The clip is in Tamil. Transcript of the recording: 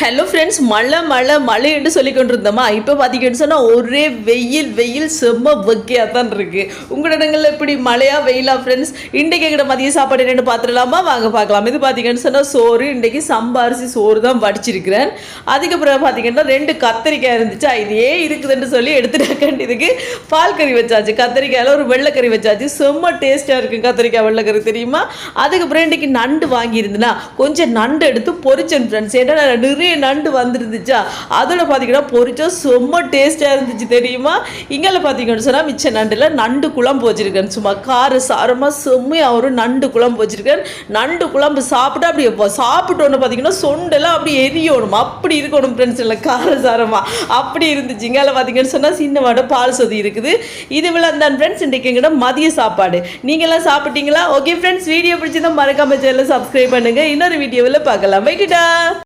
ஹலோ ஃப்ரெண்ட்ஸ், மழை என்று சொல்லி கொண்டிருந்தோமா. இப்போ பார்த்தீங்கன்னு சொன்னால் ஒரே வெயில் செம்ம வெக்கையாக தான் இருக்குது. உங்களோட இடங்களில் எப்படி மழையா வெயிலா ஃப்ரெண்ட்ஸ்? இன்றைக்கு எங்கிட்ட மதிய சாப்பாடு என்னென்னு பார்த்துடலாமா? வாங்க பார்க்கலாம். இது பார்த்தீங்கன்னு சொன்னால் சோறு. இன்றைக்கி சம்பாரிசி சோறு தான் வடிச்சிருக்கிறேன். அதுக்கப்புறம் பார்த்தீங்கன்னா 2 கத்திரிக்காய் இருந்துச்சு. இதே இருக்குதுன்னு சொல்லி எடுத்துட்டாக்கண்டியதுக்கு பால் கறி வச்சாச்சு. கத்திரிக்காயில் ஒரு வெள்ளைக்கறி வச்சாச்சு. செம்ம டேஸ்ட்டாக இருக்குது கத்திரிக்காய் வெள்ளைக்கறி, தெரியுமா? அதுக்கப்புறம் இன்றைக்கி நண்டு வாங்கியிருந்தேன்னா கொஞ்சம் நண்டு எடுத்து பொரிச்சேன் ஃப்ரெண்ட்ஸ். ஏன்னா நிறைய நண்டு வந்துருந்துச்சா, அதோட பார்த்தீங்கன்னா பொரிச்சா செம்ம டேஸ்ட்டாக இருந்துச்சு, தெரியுமா? இங்கே பார்த்தீங்கன்னு சொன்னால் மிச்ச நண்டில் நண்டு குழம்பு வச்சுருக்கேன். சும்மா கார சாரமாக செம்மையாக ஒரு நண்டு குழம்பு வச்சுருக்கேன். நண்டு குழம்பு சாப்பிட்டா அப்படி சாப்பிட்டோன்னு பார்த்தீங்கன்னா சொண்டெல்லாம் அப்படி எரியணும், அப்படி இருக்கணும் ஃப்ரெண்ட்ஸ். இல்லை கார சாரமாக அப்படி இருந்துச்சு. இங்கே பார்த்தீங்கன்னு சொன்னால் சின்ன வாடை பால் சொதி இருக்குது. இது விழந்தான் ஃப்ரெண்ட்ஸ் இன்றைக்கு எங்கிட்ட மதிய சாப்பாடு. நீங்களாம் சாப்பிட்டீங்களா? ஓகே ஃப்ரெண்ட்ஸ், வீடியோ பிடிச்சிருந்தா மறக்காம சேனலை சப்ஸ்கிரைப் பண்ணுங்கள். இன்னொரு வீடியோவில் பார்க்கலாம். வைக்கிட்டா.